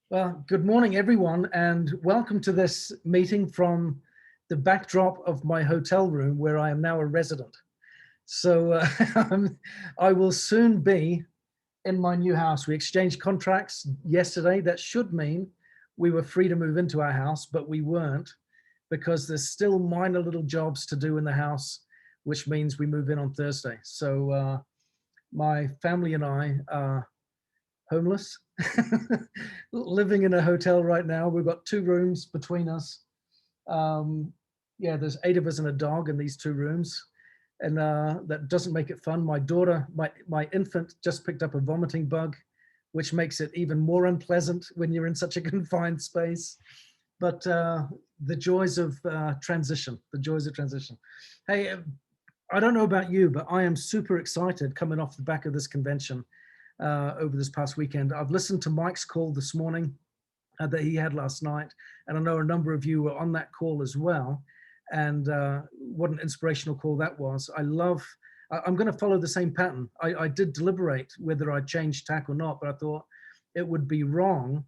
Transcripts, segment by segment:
Well, good morning, everyone, and welcome to this meeting from the backdrop of my hotel room where I am now a resident. So I will soon be in my new house. We exchanged contracts yesterday. That should mean we were free to move into our house, but we weren't because there's still minor little jobs to do in the house, which means we move in on Thursday. So my family and I are homeless, living in a hotel right now. We've got two rooms between us. Yeah, there's 8 of us and a dog in these two rooms, and that doesn't make it fun. My daughter, my infant, just picked up a vomiting bug, which makes it even more unpleasant when you're in such a confined space. But the joys of transition, the joys of transition. Hey, I don't know about you, but I am super excited coming off the back of this convention over this past weekend. I've listened to Mike's call this morning that he had last night, and I know a number of you were on that call as well. And what an inspirational call that was. I'm going to follow the same pattern. I did deliberate whether I'd change tack or not, but I thought it would be wrong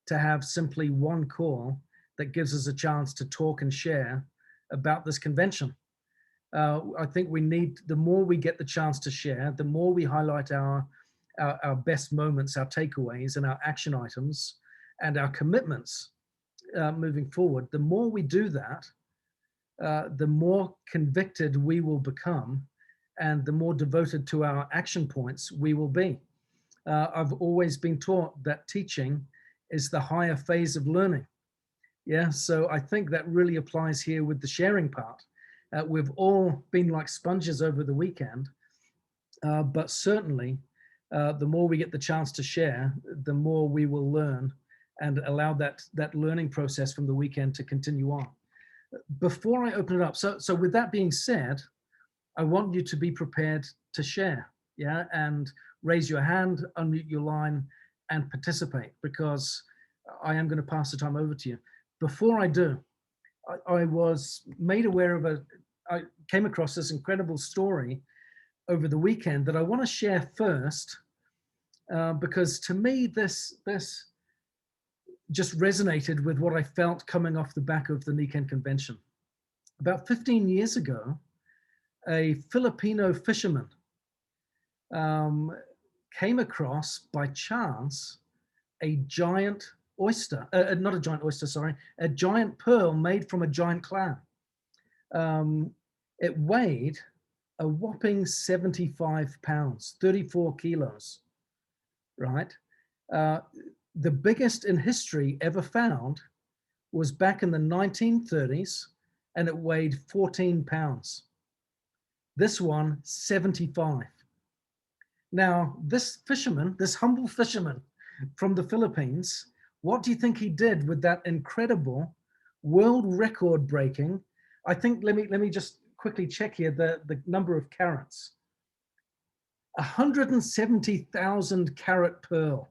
to have simply one call that gives us a chance to talk and share about this convention. I think we need, the more we get the chance to share, the more we highlight our best moments, our takeaways and our action items and our commitments moving forward. The more we do that, the more convicted we will become and the more devoted to our action points we will be. I've always been taught that teaching is the higher phase of learning. Yeah, so I think that really applies here with the sharing part. We've all been like sponges over the weekend, but certainly the more we get the chance to share, the more we will learn and allow that learning process from the weekend to continue on. Before I open it up, so with that being said, I want you to be prepared to share, yeah, and raise your hand, unmute your line, and participate, because I am going to pass the time over to you. Before I do, I was made aware of I came across this incredible story over the weekend that I want to share first, because to me this just resonated with what I felt coming off the back of the Nikken convention. About 15 years ago, a Filipino fisherman came across by chance a giant oyster, not a giant oyster, sorry, a giant pearl made from a giant clam. It weighed a whopping 75 pounds, 34 kilos, right? The biggest in history ever found was back in the 1930s, and it weighed 14 pounds. This one, 75. Now, this fisherman, this humble fisherman from the Philippines, what do you think he did with that incredible world record breaking? I think, let me just quickly check here the number of carats. 170,000 carat pearl.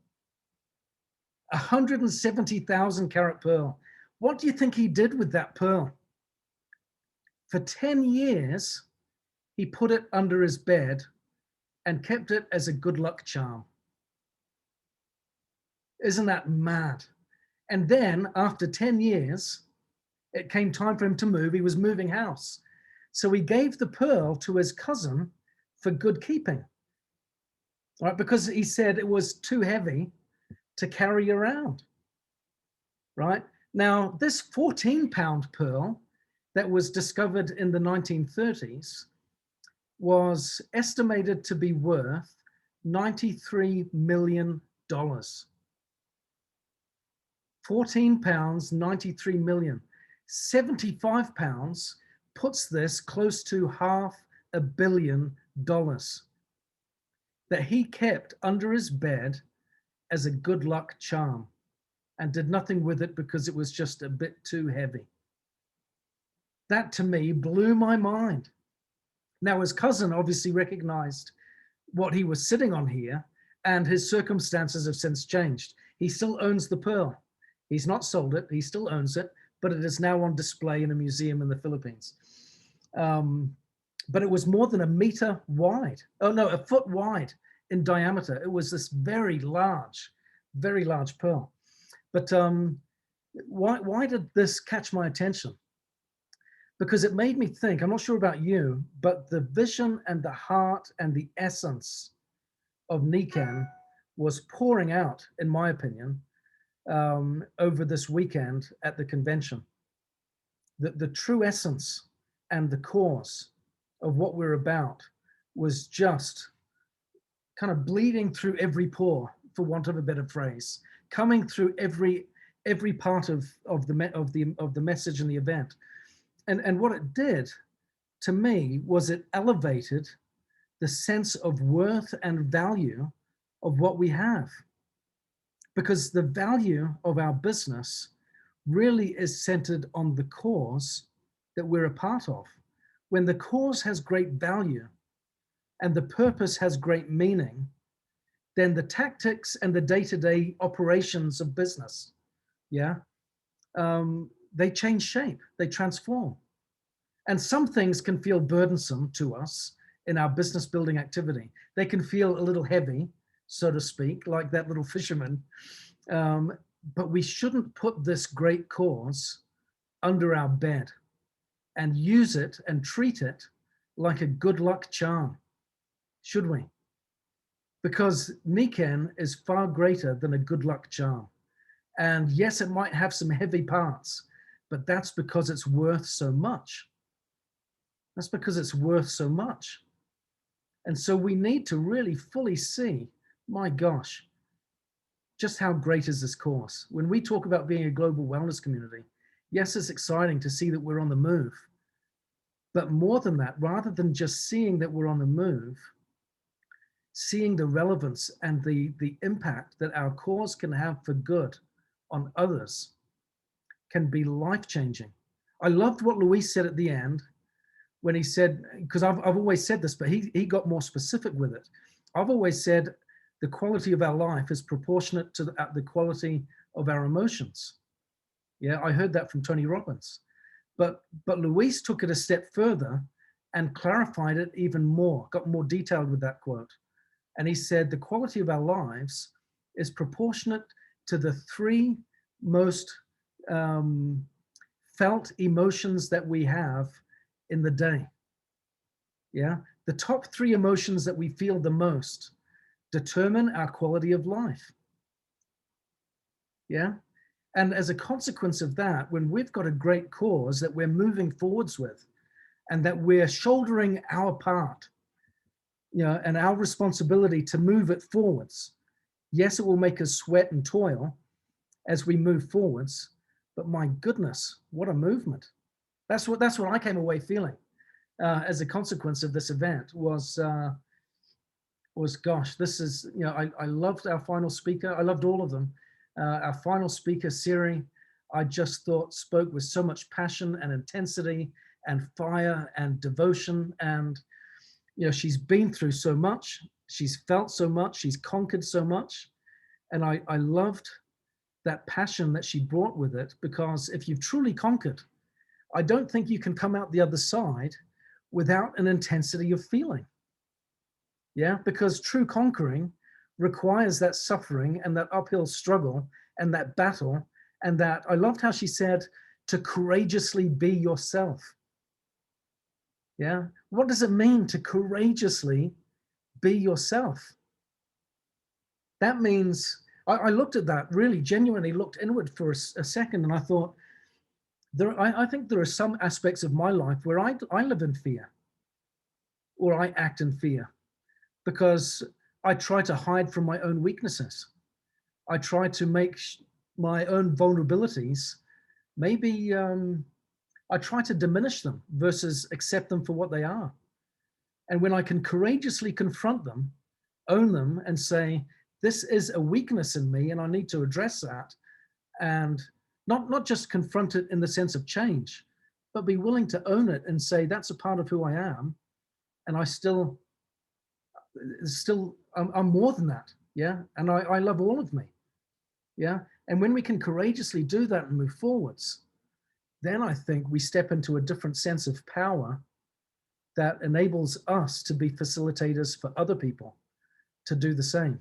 170,000 carat pearl. What do you think he did with that pearl? For 10 years, he put it under his bed and kept it as a good luck charm. Isn't that mad? And then after 10 years, it came time for him to move. He was moving house. So he gave the pearl to his cousin for good keeping, right? Because he said it was too heavy to carry around, right? Now, this 14-pound pearl that was discovered in the 1930s was estimated to be worth $93 million. 14 pounds, 93 million. 75 pounds puts this close to $500 million that he kept under his bed as a good luck charm and did nothing with it because it was just a bit too heavy. That to me blew my mind. Now, his cousin obviously recognized what he was sitting on here, and his circumstances have since changed. He still owns the pearl. He's not sold it, he still owns it, but it is now on display in a museum in the Philippines. But it was more than a meter wide. Oh no, a foot wide in diameter. It was this very large pearl. But why did this catch my attention? Because it made me think, I'm not sure about you, but the vision and the heart and the essence of Nikan was pouring out, in my opinion, over this weekend at the convention. The true essence and the cause of what we're about was just kind of bleeding through every pore, for want of a better phrase, coming through every part of the message and the event. And what it did to me was it elevated the sense of worth and value of what we have. Because the value of our business really is centered on the cause that we're a part of. When the cause has great value and the purpose has great meaning, then the tactics and the day-to-day operations of business, yeah, they change shape, they transform. And some things can feel burdensome to us in our business building activity. They can feel a little heavy, so to speak, like that little fisherman. But we shouldn't put this great cause under our bed and use it and treat it like a good luck charm, should we? Because Niken is far greater than a good luck charm. And yes, it might have some heavy parts, but that's because it's worth so much. That's because it's worth so much. And so we need to really fully see, my gosh, just how great is this course? When we talk about being a global wellness community, yes, it's exciting to see that we're on the move. But more than that, rather than just seeing that we're on the move, seeing the relevance and the impact that our cause can have for good on others can be life-changing. I loved what Luis said at the end when he said, because I've always said this, but he got more specific with it. I've always said the quality of our life is proportionate to the quality of our emotions. Yeah, I heard that from Tony Robbins. But Luis took it a step further and clarified it even more, got more detailed with that quote. And he said the quality of our lives is proportionate to the three most felt emotions that we have in the day. Yeah, the top three emotions that we feel the most determine our quality of life. Yeah, and as a consequence of that, when we've got a great cause that we're moving forwards with and that we're shouldering our part, you know, and our responsibility to move it forwards, yes, it will make us sweat and toil as we move forwards, but my goodness, what a movement. That's what I came away feeling as a consequence of this event was gosh, this is, you know, I loved our final speaker. I loved all of them. Our final speaker, Siri, I just thought spoke with so much passion and intensity and fire and devotion. And, you know, she's been through so much. She's felt so much. She's conquered so much. And I loved that passion that she brought with it, because if you've truly conquered, I don't think you can come out the other side without an intensity of feeling. Yeah, because true conquering requires that suffering and that uphill struggle and that battle. And that I loved how she said to courageously be yourself. Yeah, what does it mean to courageously be yourself? That means I looked at that, really genuinely looked inward for a second, and I thought, I think there are some aspects of my life where I live in fear, or I act in fear, because I try to hide from my own weaknesses. I try to make my own vulnerabilities, maybe I try to diminish them versus accept them for what they are. And when I can courageously confront them, own them, and say, this is a weakness in me and I need to address that, and not just confront it in the sense of change, but be willing to own it and say, that's a part of who I am. And I I'm more than that. Yeah. And I love all of me. Yeah. And when we can courageously do that and move forwards, then I think we step into a different sense of power that enables us to be facilitators for other people to do the same.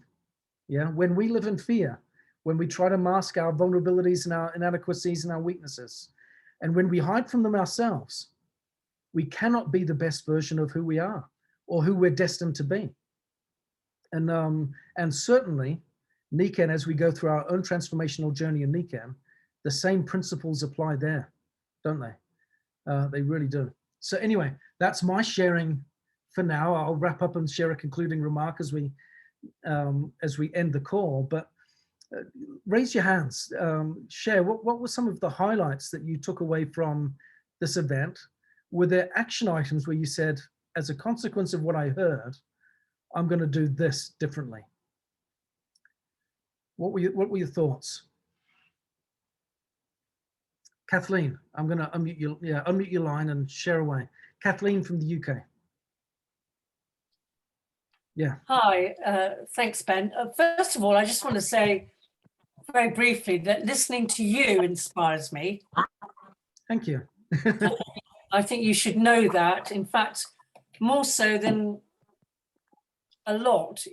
Yeah. When we live in fear, when we try to mask our vulnerabilities and our inadequacies and our weaknesses. And when we hide from them ourselves, we cannot be the best version of who we are or who we're destined to be. And certainly, Nikken, as we go through our own transformational journey in Nikken, the same principles apply there, don't they? They really do. So anyway, that's my sharing for now. I'll wrap up and share a concluding remark as we end the call. But raise your hands. Share what were some of the highlights that you took away from this event? Were there action items where you said, as a consequence of what I heard, I'm going to do this differently? What were your thoughts? Kathleen, I'm going to unmute your line and share away. Kathleen from the UK. Yeah. Hi, thanks, Ben. First of all, I just want to say very briefly that listening to you inspires me. Thank you. I think you should know that. In fact, more so than a lot,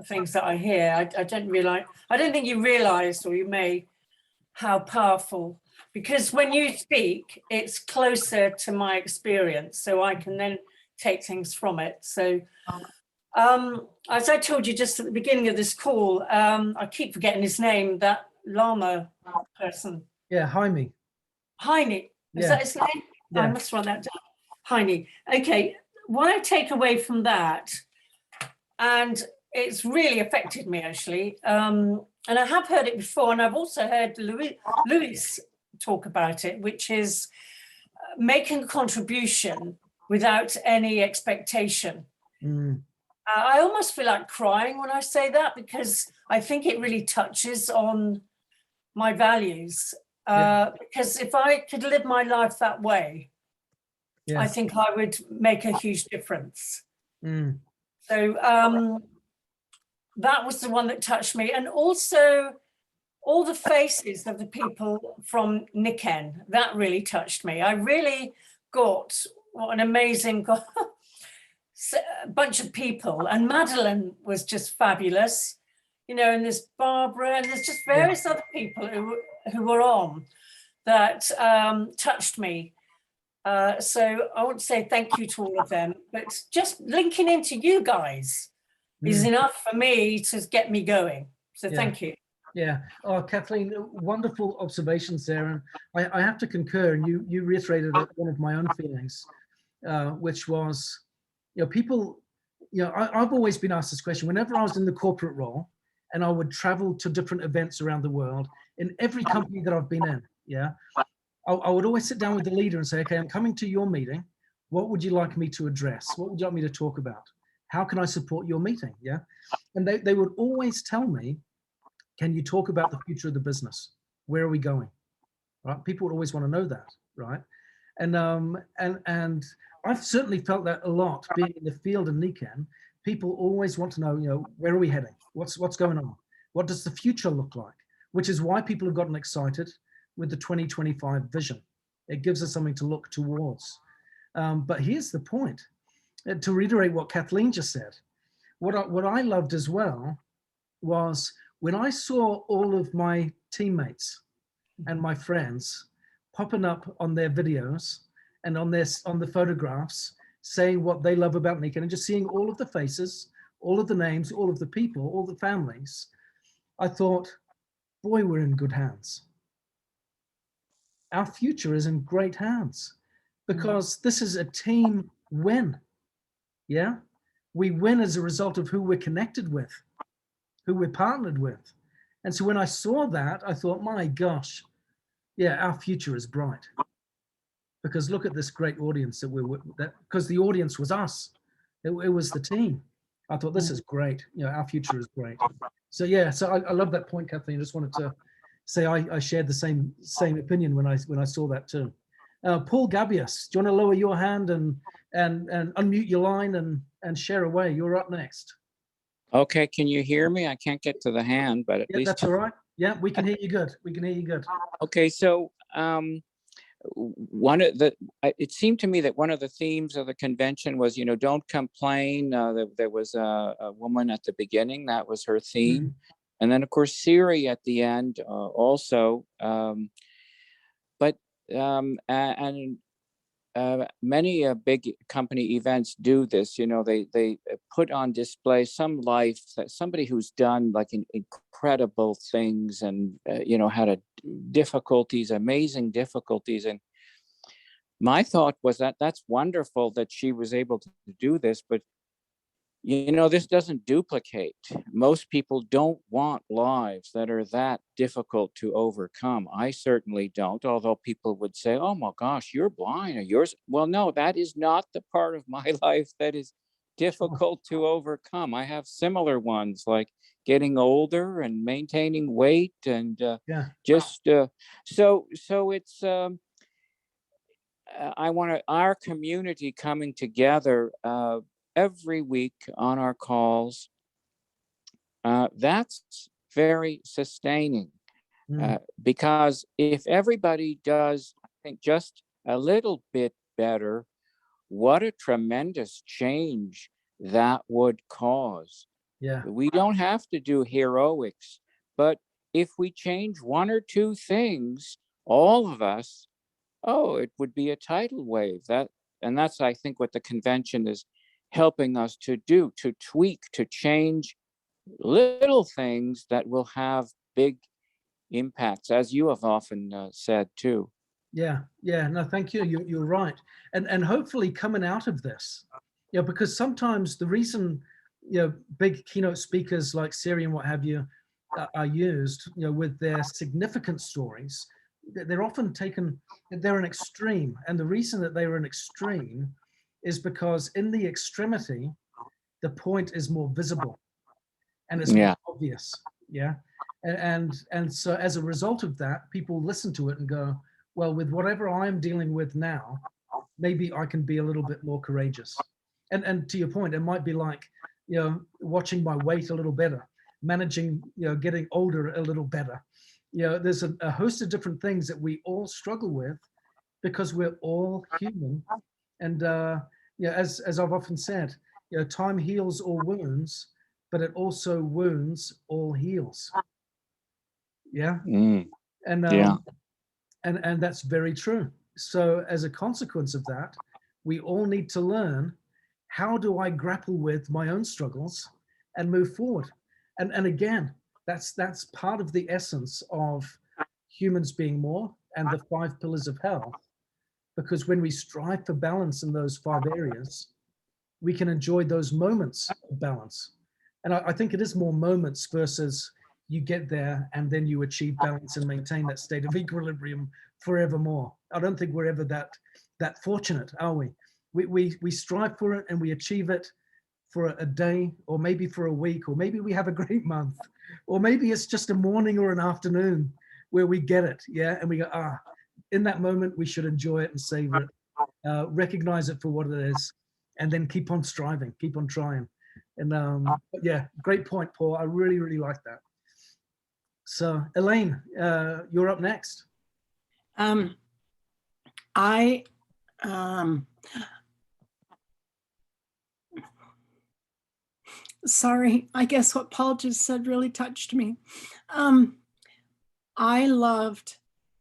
things that I hear. I don't think you realised, or you may, how powerful. Because when you speak, it's closer to my experience, so I can then take things from it. So, as I told you just at the beginning of this call, I keep forgetting his name, that llama person. Yeah, Jaime. Heine, is that his name? Yeah. I must write that down. Heine. Okay, what I take away from that, and it's really affected me actually, and I have heard it before, and I've also heard Louis talk about it, which is making a contribution without any expectation. I almost feel like crying when I say that, because I think it really touches on my values. Because if I could live my life that way, I think I would make a huge difference. So that was the one that touched me. And also all the faces of the people from Nikken, that really touched me. I really got what an amazing bunch of people. And Madeline was just fabulous, and there's Barbara, and there's just various other people who were on that touched me. So I want to say thank you to all of them, but just linking into you guys is enough for me to get me going. So thank you. Yeah. Oh, Kathleen, wonderful observations there. And I have to concur, and you reiterated one of my own feelings, which was, people, I've always been asked this question whenever I was in the corporate role and I would travel to different events around the world in every company that I've been in. I would always sit down with the leader and say, okay, I'm coming to your meeting. What would you like me to address? What would you like me to talk about? How can I support your meeting? And they would always tell me, can you talk about the future of the business? Where are we going? Right? People would always want to know that, right? And I've certainly felt that a lot being in the field in Nikken. People always want to know, where are we heading? What's going on? What does the future look like? Which is why people have gotten excited with the 2025 vision. It gives us something to look towards. But here's the point. To reiterate what Kathleen just said, what I loved as well was when I saw all of my teammates and my friends popping up on their videos and on the photographs, saying what they love about Nikken, and just seeing all of the faces, all of the names, all of the people, all the families, I thought, boy, we're in good hands. Our future is in great hands, because this is a team win. We win as a result of who we're connected with, who we're partnered with. And so when I saw that, I thought, my gosh, our future is bright. Because look at this great audience because the audience was us. It was the team. I thought, this is great. Our future is great. So I love that point, Kathleen. I just wanted to say I shared the same opinion when I saw that too. Paul Gabius, do you want to lower your hand and unmute your line and share away? You're up next. Okay, can you hear me? I can't get to the hand, but at least that's all right. Yeah, we can hear you good. We can hear you good. Okay, so it seemed to me that one of the themes of the convention was, don't complain. There was a woman at the beginning, that was her theme. And then of course, Siri at the end also. Many big company events do this. They put on display some life that somebody who's done like incredible things and had amazing difficulties. And my thought was that that's wonderful that she was able to do this, but this doesn't duplicate. Most people don't want lives that are that difficult to overcome. I certainly don't, although people would say, oh my gosh, you're blind or yours. Well, no, that is not the part of my life that is difficult to overcome. I have similar ones like getting older and maintaining weight and so it's I want our community coming together every week on our calls. That's very sustaining because if everybody does, I think, just a little bit better, what a tremendous change that would cause. Yeah. We don't have to do heroics, but if we change one or two things, all of us, it would be a tidal wave. And that's, I think, what the convention is helping us to do, to tweak, to change little things that will have big impacts, as you have often said too. Yeah, no, thank you. You're right. And hopefully coming out of this, because sometimes the reason, big keynote speakers like Siri and what have you are used, with their significant stories, they're often they're an extreme. And the reason that they were an extreme is because in the extremity, the point is more visible and it's more obvious. Yeah. And so as a result of that, people listen to it and go, well, with whatever I'm dealing with now, maybe I can be a little bit more courageous. And to your point, it might be like, watching my weight a little better, managing, getting older a little better. There's a host of different things that we all struggle with because we're all human. And as I've often said, time heals all wounds, but it also wounds all heals. Yeah. And that's very true. So as a consequence of that, we all need to learn, how do I grapple with my own struggles and move forward? And again, that's part of the essence of humans being more and the 5 pillars of health. Because when we strive for balance in those 5 areas, we can enjoy those moments of balance. And I think it is more moments versus you get there and then you achieve balance and maintain that state of equilibrium forevermore. I don't think we're ever that fortunate, are we? We strive for it and we achieve it for a day, or maybe for a week, or maybe we have a great month, or maybe it's just a morning or an afternoon where we get it. Yeah. And we go, in that moment, we should enjoy it and savor it, recognize it for what it is, and then keep on striving, keep on trying. And yeah, great point, Paul. I really, really like that. So Elaine, you're up next. Sorry, I guess what Paul just said really touched me. I loved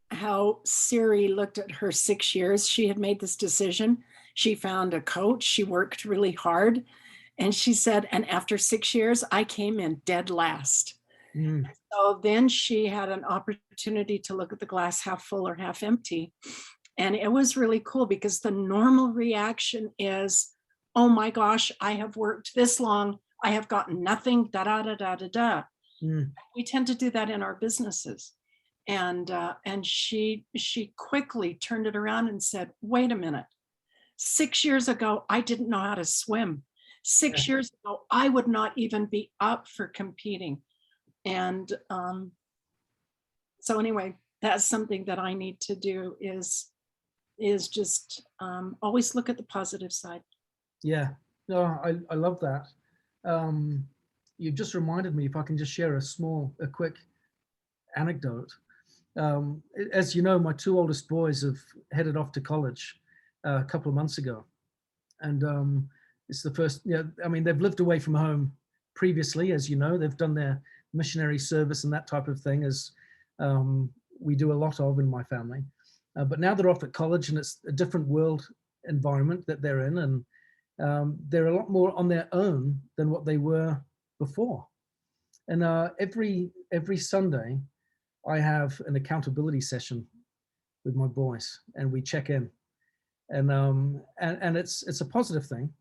how Siri looked at her 6 years. She had made this decision. She found a coach. She worked really hard. And she said, and after 6 years, I came in dead last. So then she had an opportunity to look at the glass half full or half empty. And it was really cool because the normal reaction is, oh my gosh, I have worked this long. I have gotten nothing, da, da, da, da, da, da. We tend to do that in our businesses. And she quickly turned it around and said, wait a minute. 6 years ago, I didn't know how to swim. 6 years ago, I would not even be up for competing. And so anyway, that's something that I need to do is just always look at the positive side. Yeah, no, I love that. You just reminded me, if I can just share a quick anecdote. As you know, my 2 oldest boys have headed off to college a couple of months ago. And it's the first, I mean, they've lived away from home previously, as you know, they've done their missionary service and that type of thing, as we do a lot of in my family. But now they're off at college, and it's a different world environment that they're in, and they're a lot more on their own than what they were before. And every Sunday, I have an accountability session with my boys, and we check in, and it's a positive thing.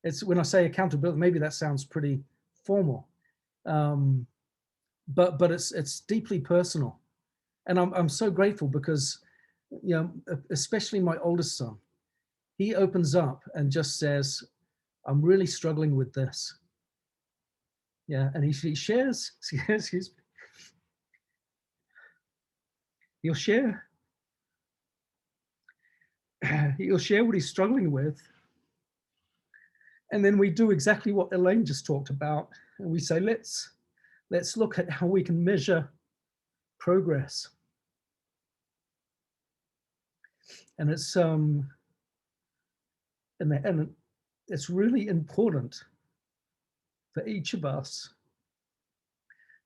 It's, when I say accountability, maybe that sounds pretty formal, but it's deeply personal, and I'm so grateful because, you know, especially my oldest son, he opens up and just says, "I'm really struggling with this." Yeah, and he shares. He'll share. He'll share what he's struggling with, and then we do exactly what Elaine just talked about, and we say, let's look at how we can measure progress. And it's and it's really important for each of us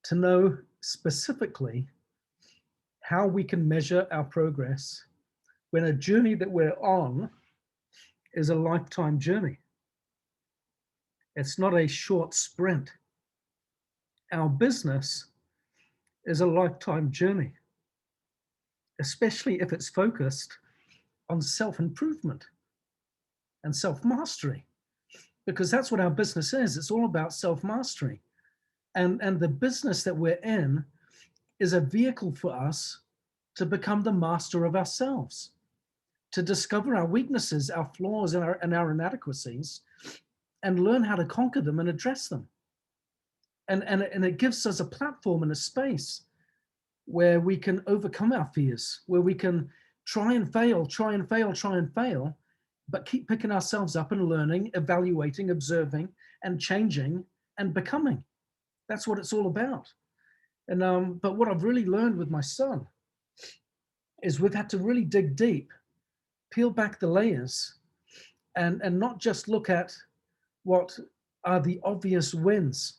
to know specifically how we can measure our progress when a journey that we're on is a lifetime journey. It's not a short sprint. Our business is a lifetime journey, especially if it's focused on self-improvement and self-mastery, because that's what our business is. It's all about self-mastery. And the business that we're in is a vehicle for us to become the master of ourselves, to discover our weaknesses, our flaws, and our inadequacies, and learn how to conquer them and address them. And it gives us a platform and a space where we can overcome our fears, where we can try and fail, but keep picking ourselves up and learning, evaluating, observing, and changing and becoming. That's what it's all about. And but what I've really learned with my son is we've had to really dig deep, peel back the layers, and not just look at what are the obvious wins,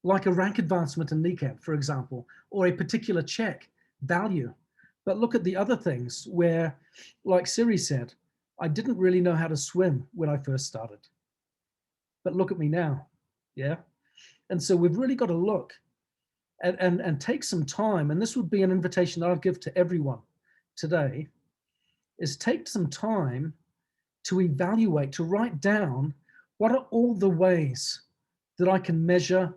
like a rank advancement in NECAP, for example, or a particular check value, but look at the other things where, like Siri said, I didn't really know how to swim when I first started, but look at me now, yeah? And so we've really got to look and take some time, and this would be an invitation that I'd give to everyone today, is take some time to evaluate, to write down what are all the ways that I can measure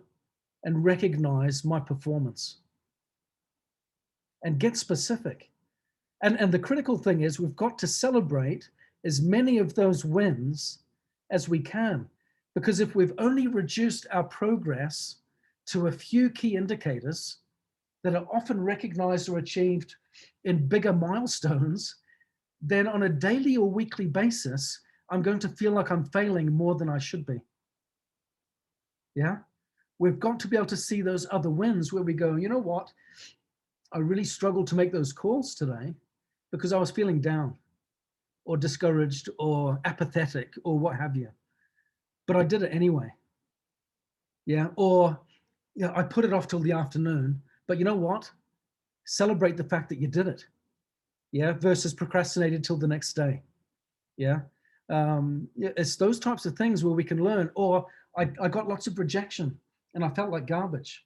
and recognize my performance, and get specific. And the critical thing is we've got to celebrate as many of those wins as we can, because if we've only reduced our progress to a few key indicators that are often recognized or achieved in bigger milestones, then on a daily or weekly basis, I'm going to feel like I'm failing more than I should be. Yeah, we've got to be able to see those other wins where we go, you know what? I really struggled to make those calls today because I was feeling down or discouraged or apathetic or what have you, but I did it anyway. Yeah, or yeah, I put it off till the afternoon, but you know what? Celebrate the fact that you did it. Yeah, versus procrastinated till the next day. Yeah, it's those types of things where we can learn. Or I got lots of rejection and I felt like garbage,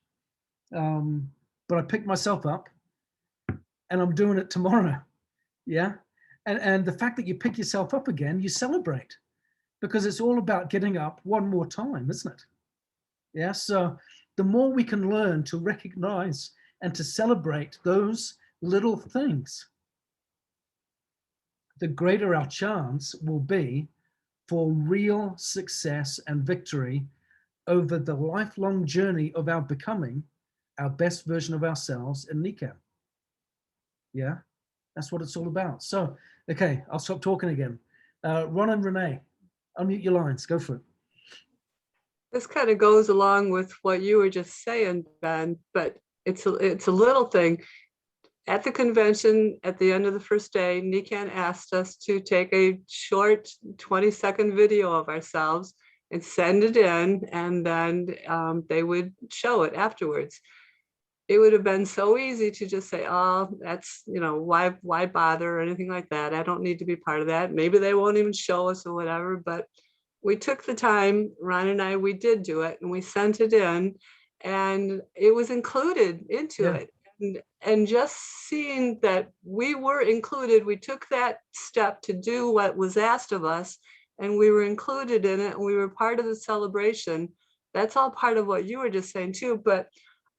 but I picked myself up and I'm doing it tomorrow. Yeah, and the fact that you pick yourself up again, you celebrate, because it's all about getting up one more time, isn't it? Yeah, so the more we can learn to recognize and to celebrate those little things, the greater our chance will be for real success and victory over the lifelong journey of our becoming our best version of ourselves in NECAP. Yeah, that's what it's all about. So, okay, I'll stop talking again. Ron and Renee, unmute your lines, go for it. This kind of goes along with what you were just saying, Ben, but it's a little thing. At the convention, at the end of the first day, Nikan asked us to take a short 20-second video of ourselves and send it in, and then they would show it afterwards. It would have been so easy to just say, oh, that's, why bother or anything like that. I don't need to be part of that. Maybe they won't even show us or whatever, but we took the time, Ron and I, we did do it, and we sent it in, and it was included into it. And just seeing that we were included, we took that step to do what was asked of us, and we were included in it, and we were part of the celebration. That's all part of what you were just saying too. But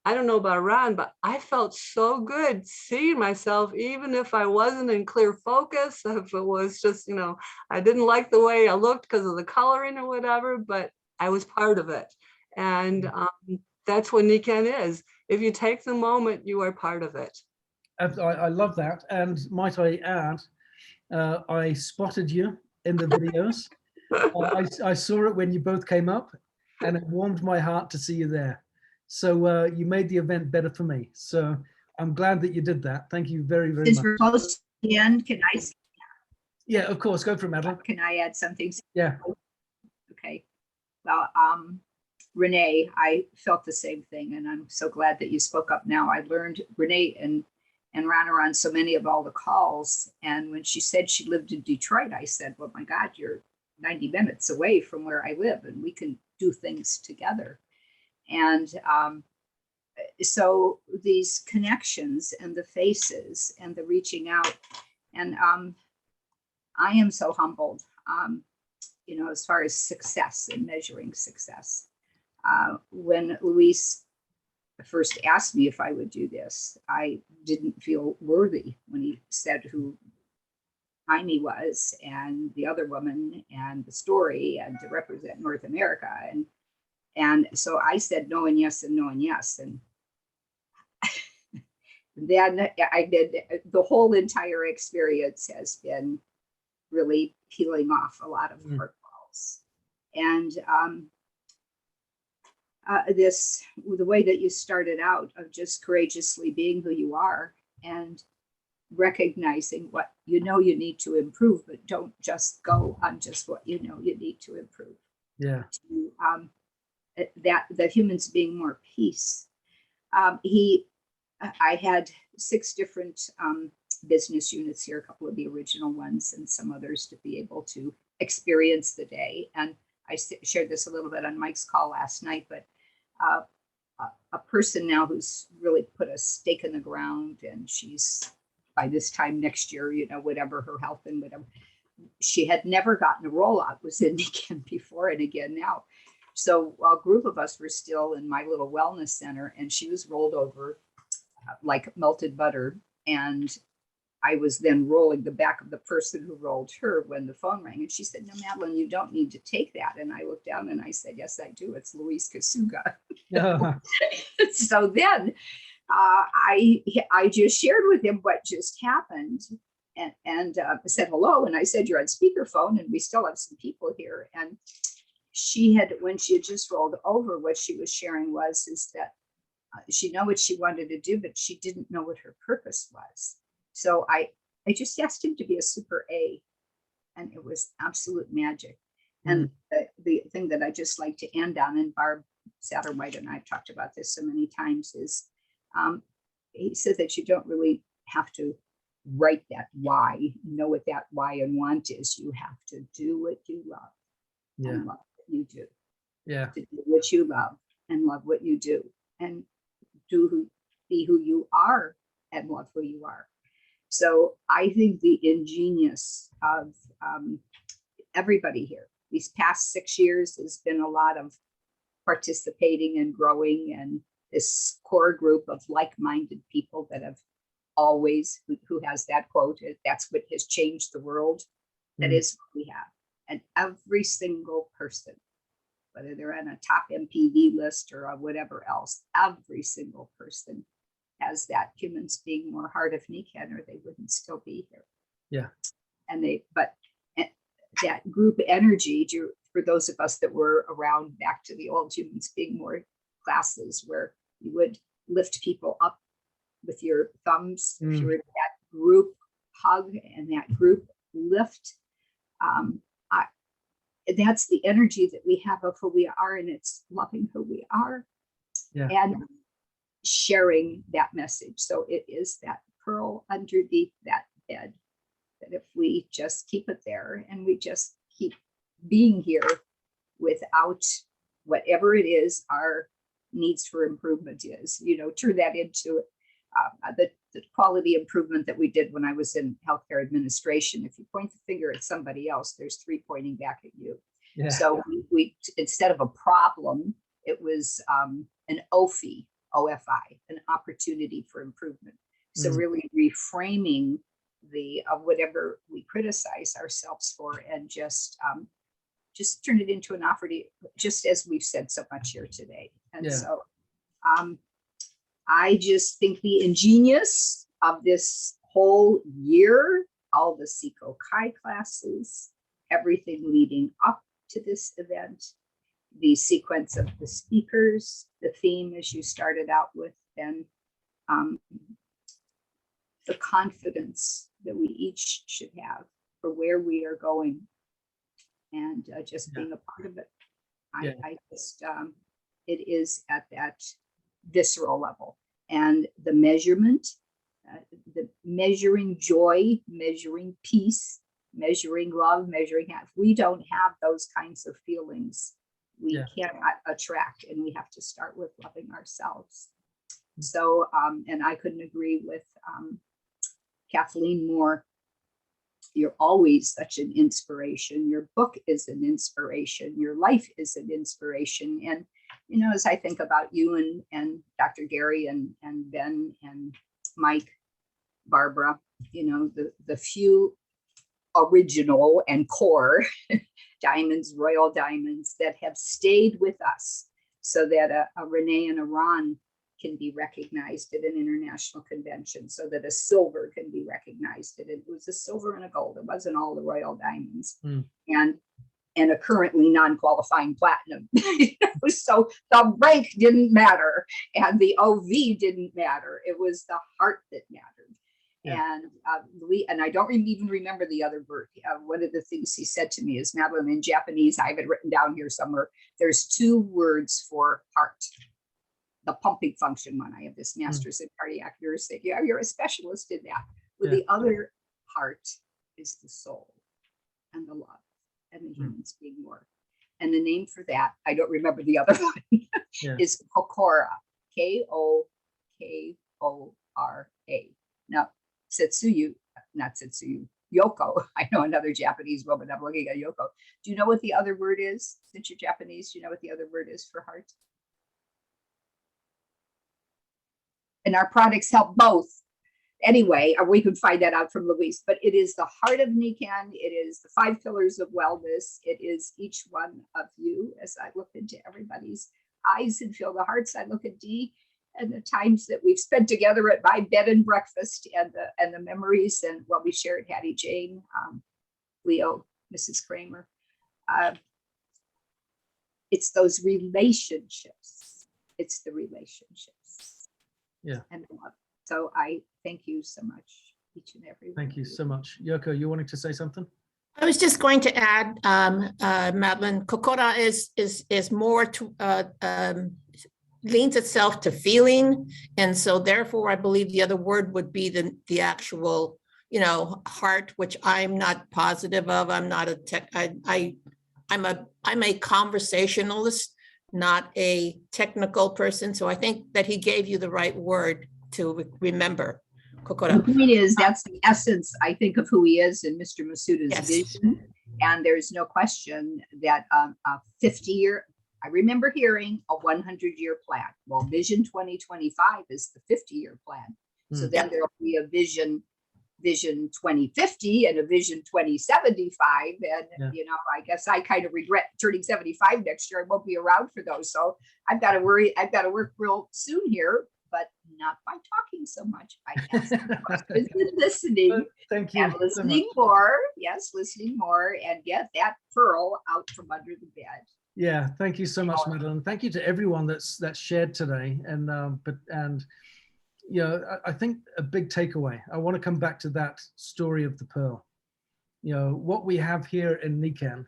I don't know about Ron, but I felt so good seeing myself, even if I wasn't in clear focus, if it was just, I didn't like the way I looked because of the coloring or whatever, but I was part of it. And that's what Nikken is. If you take the moment, you are part of it. I love that. And might I add, I spotted you in the videos. I saw it when you both came up, and it warmed my heart to see you there. So you made the event better for me. So I'm glad that you did that. Thank you very, very much. Since we're close to the end, can I? Yeah, of course. Go for it, Madeline. Can I add something? Yeah. Okay. Well, Renee, I felt the same thing, and I'm so glad that you spoke up now. I learned Renee and ran around so many of all the calls. And when she said she lived in Detroit, I said, well, my God, you're 90 minutes away from where I live, and we can do things together. And so these connections and the faces and the reaching out, and I am so humbled, as far as success and measuring success. When Luis first asked me if I would do this, I didn't feel worthy when he said who Jaime was and the other woman and the story and to represent North America. And so I said no and yes and no and yes. And then I did, the whole entire experience has been really peeling off a lot of heart walls. And the way that you started out of just courageously being who you are and recognizing what you need to improve, but don't just go on just what you need to improve. Yeah. That the humans being more peace. I had 6 different business units here, a couple of the original ones and some others to be able to experience the day. And I shared this a little bit on Mike's call last night, but a person now who's really put a stake in the ground, and she's by this time next year, whatever her health and whatever, she had never gotten a rollout, was in again before and again now. So a group of us were still in my little wellness center, and she was rolled over like melted butter. And I was then rolling the back of the person who rolled her when the phone rang. And she said, no, Madeline, you don't need to take that. And I looked down and I said, yes, I do. It's Luis Kasuga. So then I just shared with him what just happened and said hello. And I said, you're on speakerphone and we still have some people here. And when she had just rolled over, what she was sharing is that she knew what she wanted to do, but she didn't know what her purpose was. So I just asked him to be a super A, and it was absolute magic. And the thing that I just like to end on, and Barb Satterwhite and I've talked about this so many times, is he said that you don't really have to write that why, know what that why and want is. You have to do what you love and love what you do. Yeah. To do what you love and love what you do, and be who you are and love who you are. So I think the ingenious of everybody here these past 6 years has been a lot of participating and growing, and this core group of like-minded people that have always, who has that quote, that's what has changed the world. That is what we have. And every single person, whether they're on a top MPV list or whatever else, every single person has that. Humans being more hard of Nikken, or they wouldn't still be here. Yeah. And but that group energy, for those of us that were around back to the old humans being more classes, where you would lift people up with your thumbs, if you were in that group hug and that group lift, that's the energy that we have of who we are, and it's loving who we are and sharing that message. So it is that pearl underneath that bed, that if we just keep it there and we just keep being here without whatever it is our needs for improvement is, turn that into the quality improvement that we did when I was in healthcare administration. If you point the finger at somebody else, there's 3 pointing back at you. Yeah. So we instead of a problem, it was an OFI, an opportunity for improvement. So really reframing whatever we criticize ourselves for, and just turn it into an opportunity, just as we've said so much here today. And so I just think the ingenious of this whole year, all the Seiko Kai classes, everything leading up to this event, the sequence of the speakers, the theme as you started out with, and the confidence that we each should have for where we are going, and just being a part of it. I just, it is at that visceral level, and the measurement, the measuring joy, measuring peace, measuring love, measuring if we don't have those kinds of feelings, we cannot attract, and we have to start with loving ourselves. So, and I couldn't agree with Kathleen more. You're always such an inspiration. Your book is an inspiration. Your life is an inspiration. And, as I think about you and Dr. Gary and Ben and Mike, Barbara, the few original and core diamonds, royal diamonds that have stayed with us, so that a Renee and a Ron can be recognized at an international convention, so that a silver can be recognized. And it was a silver and a gold. It wasn't all the royal diamonds. And a currently non-qualifying platinum. So the rank didn't matter, and the OV didn't matter. It was the heart that mattered. And and I don't even remember the other word. One of the things he said to me is, Madeline, in Japanese, I have it written down here somewhere, there's 2 words for heart. The pumping function one. I have this master's in cardiac nursing. Yeah, you're a specialist in that. But the other heart is the soul and the love and the humans being more. And the name for that, I don't remember the other one, is Kokora, Kokora. Now, Yoko, I know another Japanese woman, I'm looking at Yoko. Do you know what the other word is? Since you're Japanese, do you know what the other word is for heart? And our products help both. Anyway, we can find that out from Louise, but it is the heart of Nikan. It is the 5 pillars of wellness. It is each one of you. As I look into everybody's eyes and feel the hearts, I look at Dee and the times that we've spent together at my bed and breakfast, and the memories and what we shared, Hattie Jane, Leo, Mrs. Kramer. It's those relationships. It's the relationships. And love. So I thank you so much, each and every one. Thank you so much. Yoko, you wanting to say something? I was just going to add, Madeline, Kokora is more to leans itself to feeling, and so therefore I believe the other word would be the actual, heart, which I'm not positive of. I'm not I'm a conversationalist, not a technical person. So I think that he gave you the right word to remember. Kokora. The point is, that's the essence, I think, of who he is in Mr. Masuda's vision. And there's no question that a 50-year, I remember hearing a 100-year plan. Well, Vision 2025 is the 50-year plan. So then there'll be a Vision 2050 and a Vision 2075. And, I guess I kind of regret turning 75 next year. I won't be around for those. So I've got to work real soon here, but not by talking so much. By listening. Thank you. And listening more. Yes, listening more, and get that pearl out from under the bed. Yeah, thank you so much, Madeline. Thank you to everyone that's shared today. And I think a big takeaway, I want to come back to that story of the pearl. What we have here in Nikan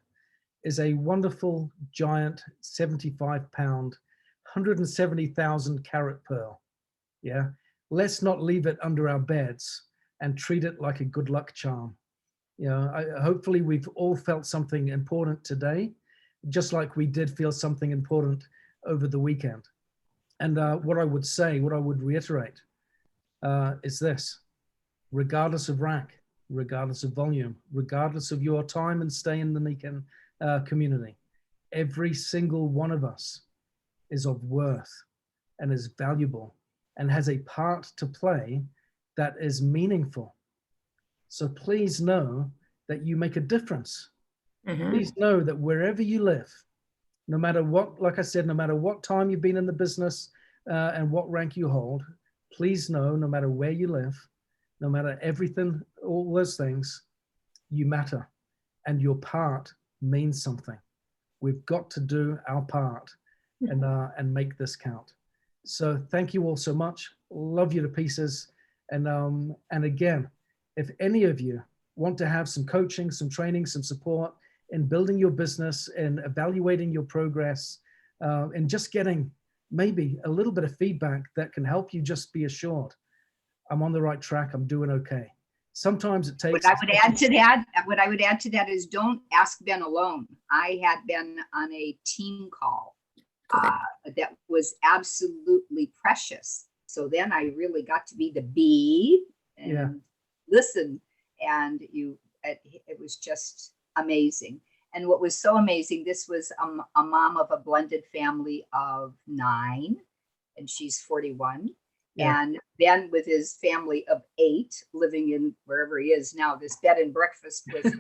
is a wonderful, giant, 75-pound, 170,000 carat pearl. Yeah, let's not leave it under our beds and treat it like a good luck charm. You know, hopefully we've all felt something important today, just like we did feel something important over the weekend. And what I would say, what I would reiterate is this: regardless of rank, regardless of volume, regardless of your time and stay in the Nikan community, every single one of us is of worth and is valuable and has a part to play that is meaningful. So please know that you make a difference. Please know that wherever you live, no matter what, like I said, no matter what time you've been in the business and what rank you hold, please know, no matter where you live, no matter everything, all those things, you matter and your part means something. We've got to do our part and make this count. So thank you all so much. Love you to pieces. And again, if any of you want to have some coaching, some training, some support in building your business, in evaluating your progress, and just getting maybe a little bit of feedback that can help you just be assured, I'm on the right track, I'm doing okay. Sometimes it takes— What I would add to that is, don't ask Ben alone. I had been on a team call that was absolutely precious. So then I really got to be the bee and listen, and it was just amazing. And what was so amazing, this was a mom of a blended family of 9, and she's 41. Yeah. And Ben with his family of 8 living in wherever he is now, this bed and breakfast with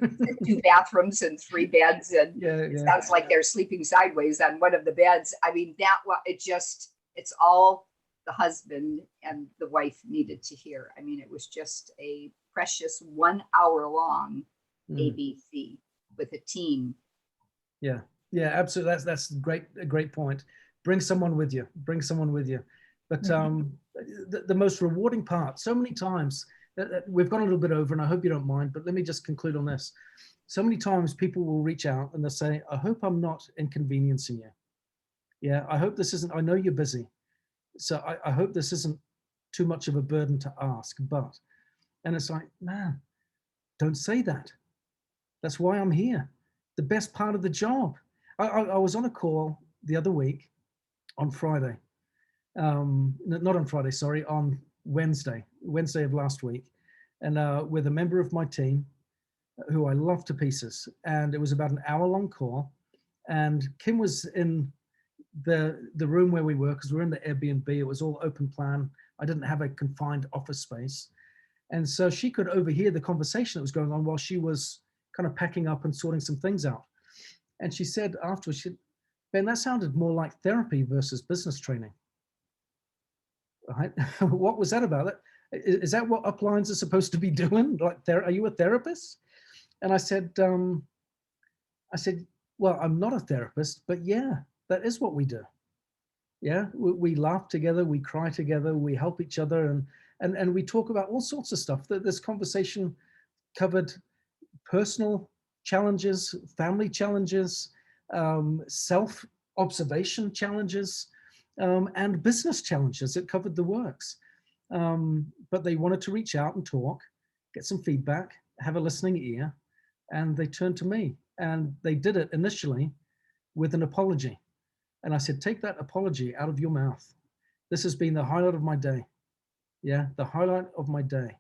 2 bathrooms and 3 beds. And it sounds like they're sleeping sideways on one of the beds. I mean, it's all the husband and the wife needed to hear. I mean, it was just a precious 1 hour long ABC with a team. Yeah, absolutely. That's a great point. Bring someone with you. But the most rewarding part, so many times, we've gone a little bit over, and I hope you don't mind, but let me just conclude on this. So many times people will reach out and they'll say, I hope I'm not inconveniencing you. Yeah, I hope this isn't— I know you're busy, so I hope this isn't too much of a burden to ask, but— and it's like, man, don't say that. That's why I'm here. The best part of the job. I was on a call the other week on Friday. Not on Friday, sorry, on Wednesday of last week, and with a member of my team who I love to pieces. And it was about an hour-long call, and Kim was in the room where we were, because we're in the Airbnb. It was all open plan. I didn't have a confined office space, and so she could overhear the conversation that was going on while she was kind of packing up and sorting some things out. And she said afterwards, Ben, that sounded more like therapy versus business training. Right? What was that about? Is that what uplines are supposed to be doing? Like, are you a therapist? And I said, well, I'm not a therapist, but yeah, that is what we do. Yeah, we laugh together, we cry together, we help each other, and we talk about all sorts of stuff. This conversation covered personal challenges, family challenges, self-observation challenges, and business challenges. It covered the works. But they wanted to reach out and talk, get some feedback, have a listening ear, and they turned to me. And they did it initially with an apology. And I said, take that apology out of your mouth. This has been the highlight of my day. Yeah, the highlight of my day.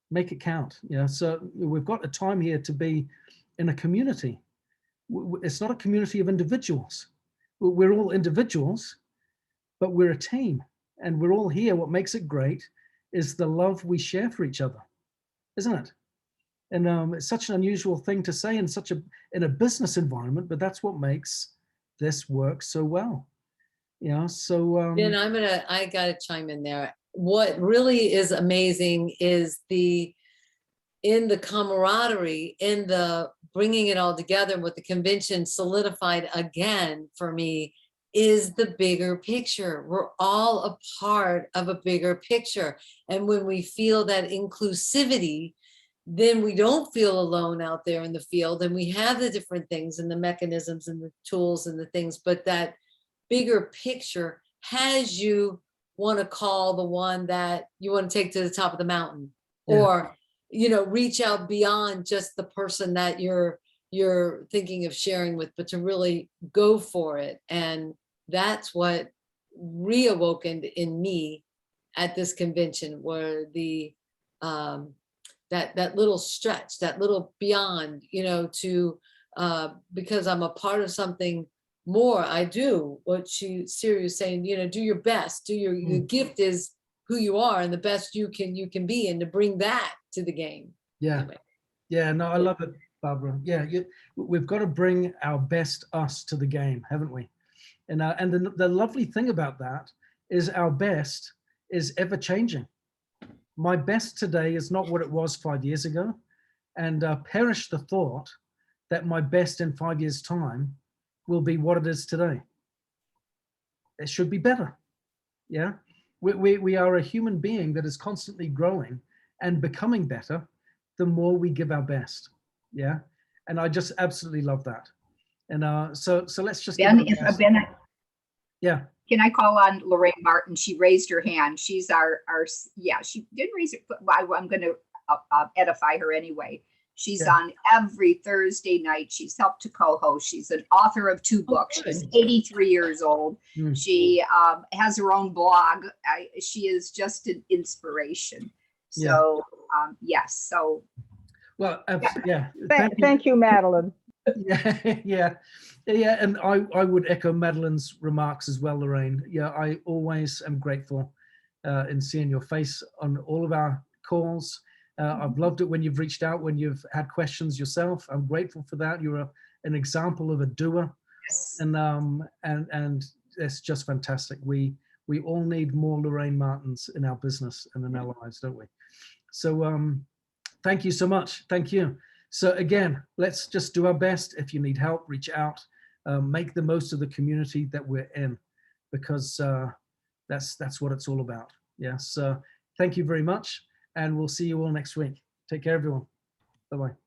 Make it count. Yeah, so we've got a time here to be in a community. It's not a community of individuals. We're all individuals, but we're a team, and we're all here. What makes it great is the love we share for each other, isn't it? And it's such an unusual thing to say in a business environment, but that's what makes this work so well. Yeah. So and I gotta chime in there. What really is amazing is in the camaraderie, in the bringing it all together, what the convention solidified again for me is the bigger picture. We're all a part of a bigger picture. And when we feel that inclusivity, then we don't feel alone out there in the field, and we have the different things and the mechanisms and the tools and the things, but that bigger picture has you want to call the one that you want to take to the top of the mountain, or reach out beyond just the person that you're thinking of sharing with, but to really go for it. And that's what reawoken in me at this convention, were the that little stretch, that little beyond, to because I'm a part of something more. I do what Siri was saying, do your best, your gift is who you are and the best you can be, and to bring that to the game. Anyway. No, I love it, Barbara. We've got to bring our best us to the game, haven't we? And the lovely thing about that is our best is ever changing. My best today is not what it was 5 years ago, and perish the thought that my best in 5 years' time will be what it is today. It should be better. Yeah, we are a human being that is constantly growing and becoming better the more we give our best. Yeah, and I just absolutely love that. And so let's just Ben, yeah. Can I call on Lorraine Martin? She raised her hand. She's she did raise it, but I'm going to edify her anyway. She's on every Thursday night. She's helped to co-host. She's an author of 2 books. She's 83 years old. She has her own blog. She is just an inspiration. So yes. So well, Thank you, Madeline. And I would echo Madeline's remarks as well, Lorraine. I always am grateful in seeing your face on all of our calls. I've loved it when you've reached out, when you've had questions yourself. I'm grateful for that. You're an example of a doer. Yes. And it's just fantastic. We all need more Lorraine Martins in our business and in our lives, don't we? So thank you so much. Thank you. So again, let's just do our best. If you need help, reach out. Make the most of the community that we're in, because that's what it's all about. Yes. Thank you very much, and we'll see you all next week. Take care, everyone. Bye-bye.